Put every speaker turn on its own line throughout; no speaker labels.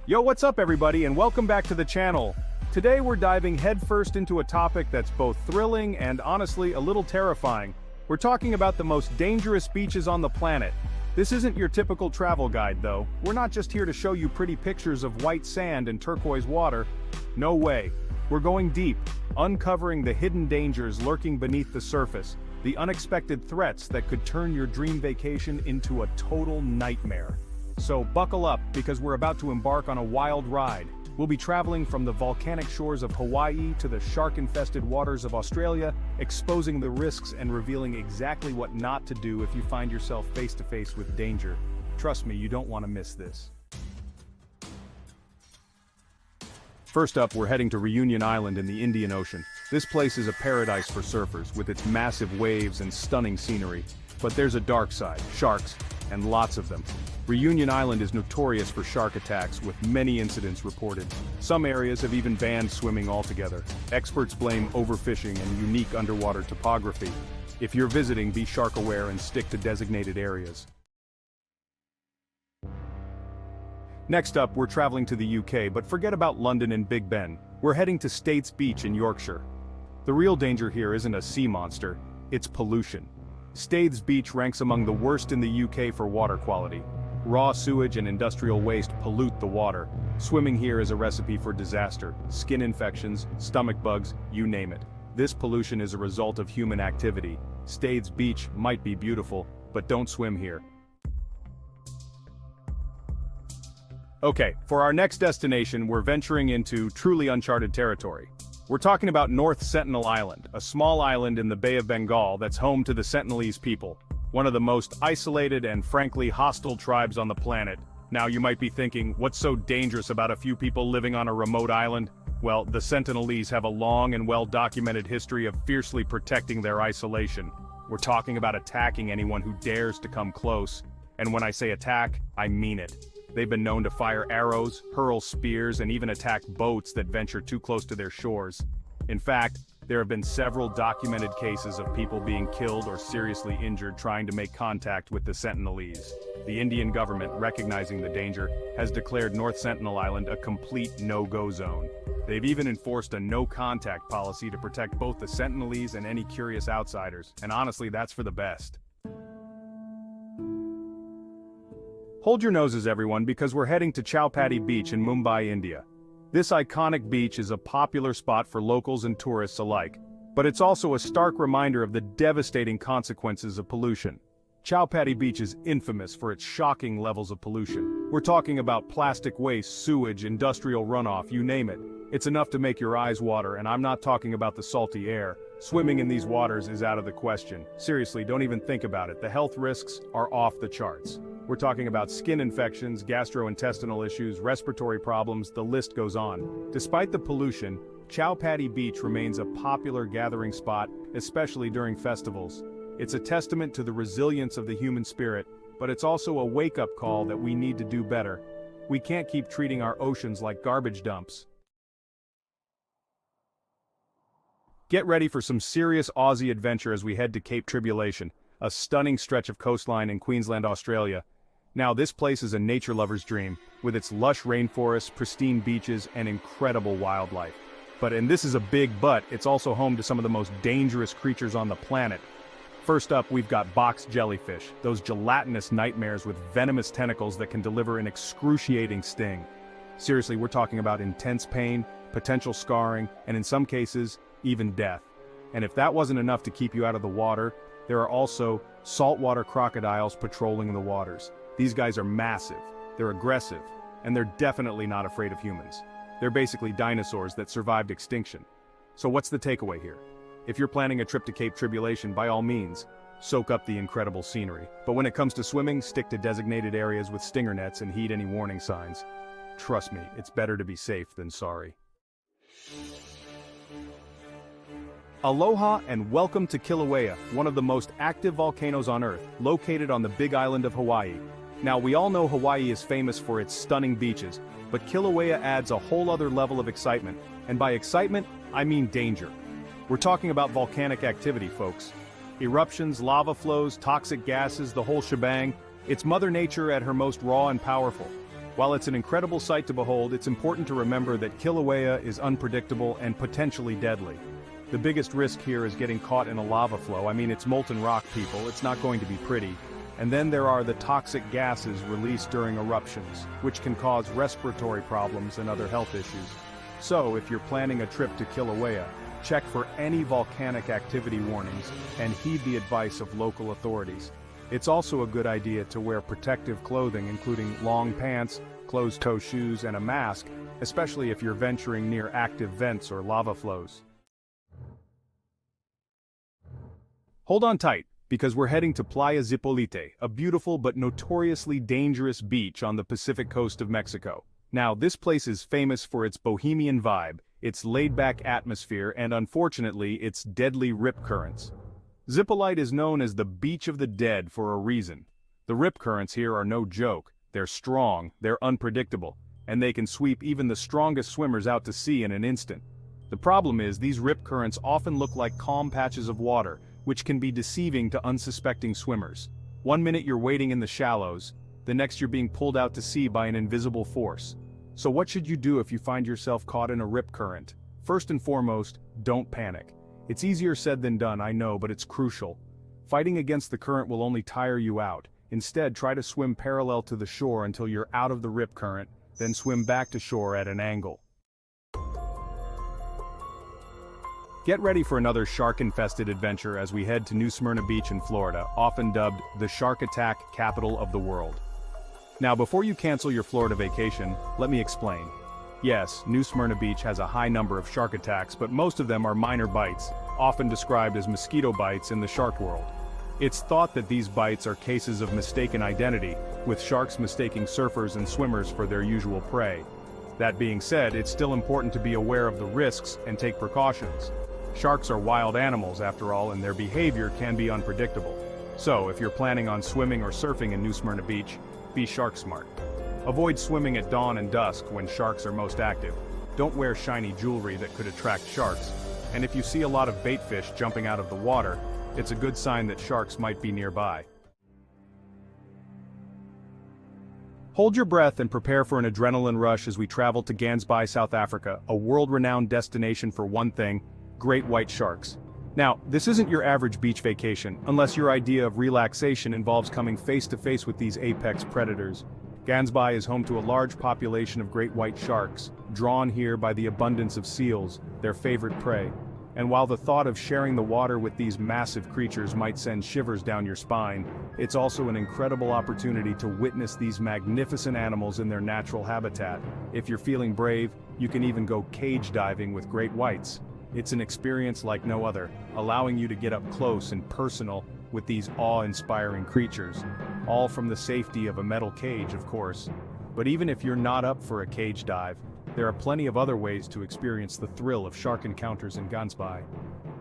Yo, what's up everybody, and welcome back to the channel. Today we're diving headfirst into a topic that's both thrilling and honestly a little terrifying. We're talking about the most dangerous beaches on the planet. This isn't your typical travel guide though. We're not just here to show you pretty pictures of white sand and turquoise water. No way. We're going deep, uncovering the hidden dangers lurking beneath the surface, the unexpected threats that could turn your dream vacation into a total nightmare. So buckle up, because we're about to embark on a wild ride. We'll be traveling from the volcanic shores of Hawaii to the shark-infested waters of Australia, exposing the risks and revealing exactly what not to do if you find yourself face-to-face with danger. Trust me, you don't want to miss this. First up, we're heading to Reunion Island in the Indian Ocean. This place is a paradise for surfers, with its massive waves and stunning scenery. But there's a dark side, sharks, and lots of them. Reunion Island is notorious for shark attacks, with many incidents reported. Some areas have even banned swimming altogether. Experts blame overfishing and unique underwater topography. If you're visiting, be shark aware and stick to designated areas. Next up, we're traveling to the UK, but forget about London and Big Ben. We're heading to Staithes Beach in Yorkshire. The real danger here isn't a sea monster, it's pollution. Staithes Beach ranks among the worst in the UK for water quality. Raw sewage and industrial waste pollute the water. Swimming here is a recipe for disaster. Skin infections, stomach bugs, you name it. This pollution is a result of human activity. Staithes Beach might be beautiful, but don't swim here. Okay, for our next destination, we're venturing into truly uncharted territory. We're talking about North Sentinel Island, a small island in the Bay of Bengal that's home to the Sentinelese people, one of the most isolated and frankly hostile tribes on the planet. Now you might be thinking, what's so dangerous about a few people living on a remote island? Well, the Sentinelese have a long and well-documented history of fiercely protecting their isolation. We're talking about attacking anyone who dares to come close. And when I say attack, I mean it. They've been known to fire arrows, hurl spears, and even attack boats that venture too close to their shores. In fact, there have been several documented cases of people being killed or seriously injured trying to make contact with the Sentinelese. The Indian government, recognizing the danger, has declared North Sentinel Island a complete no-go zone. They've even enforced a no-contact policy to protect both the Sentinelese and any curious outsiders, and honestly, that's for the best. Hold your noses everyone, because we're heading to Chowpatty Beach in Mumbai, India. This iconic beach is a popular spot for locals and tourists alike, but it's also a stark reminder of the devastating consequences of pollution. Chowpatty Beach is infamous for its shocking levels of pollution. We're talking about plastic waste, sewage, industrial runoff, you name it. It's enough to make your eyes water, and I'm not talking about the salty air. Swimming in these waters is out of the question. Seriously, don't even think about it. The health risks are off the charts. We're talking about skin infections, gastrointestinal issues, respiratory problems, the list goes on. Despite the pollution, Chowpatty Beach remains a popular gathering spot, especially during festivals. It's a testament to the resilience of the human spirit, but it's also a wake-up call that we need to do better. We can't keep treating our oceans like garbage dumps. Get ready for some serious Aussie adventure as we head to Cape Tribulation, a stunning stretch of coastline in Queensland, Australia. Now this place is a nature lover's dream, with its lush rainforests, pristine beaches, and incredible wildlife. And this is a big but, it's also home to some of the most dangerous creatures on the planet. First up, we've got box jellyfish, those gelatinous nightmares with venomous tentacles that can deliver an excruciating sting. Seriously, we're talking about intense pain, potential scarring, and in some cases, even death. And if that wasn't enough to keep you out of the water, there are also saltwater crocodiles patrolling the waters. These guys are massive, they're aggressive, and they're definitely not afraid of humans. They're basically dinosaurs that survived extinction. So what's the takeaway here? If you're planning a trip to Cape Tribulation, by all means, soak up the incredible scenery. But when it comes to swimming, stick to designated areas with stinger nets and heed any warning signs. Trust me, it's better to be safe than sorry. Aloha and welcome to Kilauea, one of the most active volcanoes on Earth, located on the big island of Hawaii. Now, we all know Hawaii is famous for its stunning beaches, but Kilauea adds a whole other level of excitement, and by excitement, I mean danger. We're talking about volcanic activity, folks. Eruptions, lava flows, toxic gases, the whole shebang. It's Mother Nature at her most raw and powerful. While it's an incredible sight to behold, it's important to remember that Kilauea is unpredictable and potentially deadly. The biggest risk here is getting caught in a lava flow. I mean, it's molten rock, people, it's not going to be pretty. And then there are the toxic gases released during eruptions, which can cause respiratory problems and other health issues. So, if you're planning a trip to Kilauea, check for any volcanic activity warnings and heed the advice of local authorities. It's also a good idea to wear protective clothing including long pants, closed-toe shoes, and a mask, especially if you're venturing near active vents or lava flows. Hold on tight, because we're heading to Playa Zipolite, a beautiful but notoriously dangerous beach on the Pacific coast of Mexico. Now, this place is famous for its bohemian vibe, its laid-back atmosphere, and unfortunately, its deadly rip currents. Zipolite is known as the Beach of the Dead for a reason. The rip currents here are no joke. They're strong, they're unpredictable, and they can sweep even the strongest swimmers out to sea in an instant. The problem is, these rip currents often look like calm patches of water, which can be deceiving to unsuspecting swimmers. One minute you're wading in the shallows, the next you're being pulled out to sea by an invisible force. So what should you do if you find yourself caught in a rip current? First and foremost, don't panic. It's easier said than done, I know, but it's crucial. Fighting against the current will only tire you out. Instead, try to swim parallel to the shore until you're out of the rip current, then swim back to shore at an angle. Get ready for another shark-infested adventure as we head to New Smyrna Beach in Florida, often dubbed the shark attack capital of the world. Now, before you cancel your Florida vacation, let me explain. Yes, New Smyrna Beach has a high number of shark attacks, but most of them are minor bites, often described as mosquito bites in the shark world. It's thought that these bites are cases of mistaken identity, with sharks mistaking surfers and swimmers for their usual prey. That being said, it's still important to be aware of the risks and take precautions. Sharks are wild animals after all, and their behavior can be unpredictable. So, if you're planning on swimming or surfing in New Smyrna Beach, be shark smart. Avoid swimming at dawn and dusk when sharks are most active. Don't wear shiny jewelry that could attract sharks. And if you see a lot of bait fish jumping out of the water, it's a good sign that sharks might be nearby. Hold your breath and prepare for an adrenaline rush as we travel to Gansbaai, South Africa, a world-renowned destination for one thing: great white sharks. Now, this isn't your average beach vacation, unless your idea of relaxation involves coming face-to-face with these apex predators. Gansbaai is home to a large population of great white sharks, drawn here by the abundance of seals, their favorite prey. And while the thought of sharing the water with these massive creatures might send shivers down your spine, it's also an incredible opportunity to witness these magnificent animals in their natural habitat. If you're feeling brave, you can even go cage diving with great whites. It's an experience like no other, allowing you to get up close and personal with these awe-inspiring creatures. All from the safety of a metal cage, of course. But even if you're not up for a cage dive, there are plenty of other ways to experience the thrill of shark encounters in Gansbaai.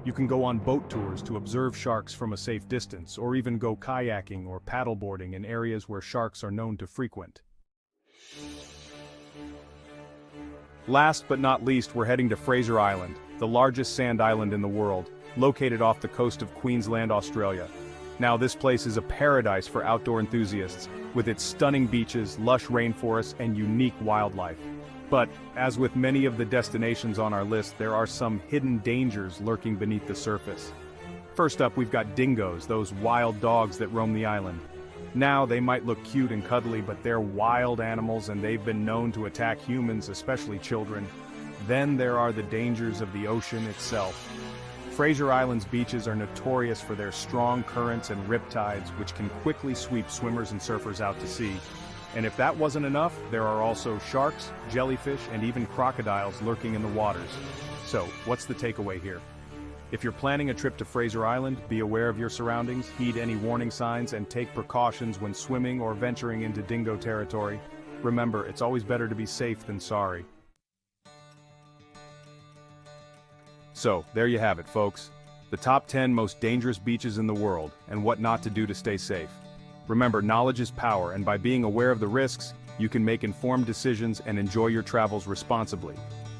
You can go on boat tours to observe sharks from a safe distance, or even go kayaking or paddleboarding in areas where sharks are known to frequent. Last but not least, we're heading to Fraser Island, the largest sand island in the world, located off the coast of Queensland, Australia. Now, this place is a paradise for outdoor enthusiasts, with its stunning beaches, lush rainforests, and unique wildlife. But, as with many of the destinations on our list, there are some hidden dangers lurking beneath the surface. First up, we've got dingoes, those wild dogs that roam the island. Now, they might look cute and cuddly, but they're wild animals and they've been known to attack humans, especially children. Then there are the dangers of the ocean itself. Fraser Island's beaches are notorious for their strong currents and riptides, which can quickly sweep swimmers and surfers out to sea. And if that wasn't enough, there are also sharks, jellyfish, and even crocodiles lurking in the waters. So, what's the takeaway here? If you're planning a trip to Fraser Island, be aware of your surroundings, heed any warning signs, and take precautions when swimming or venturing into dingo territory. Remember, it's always better to be safe than sorry. So, there you have it, folks. The top 10 most dangerous beaches in the world, and what not to do to stay safe. Remember, knowledge is power, and by being aware of the risks, you can make informed decisions and enjoy your travels responsibly.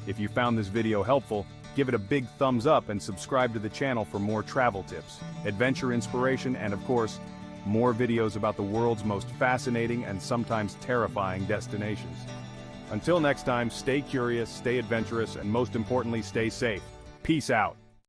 If you found this video helpful, give it a big thumbs up and subscribe to the channel for more travel tips, adventure inspiration, and of course, more videos about the world's most fascinating and sometimes terrifying destinations. Until next time, stay curious, stay adventurous, and most importantly, stay safe. Peace out.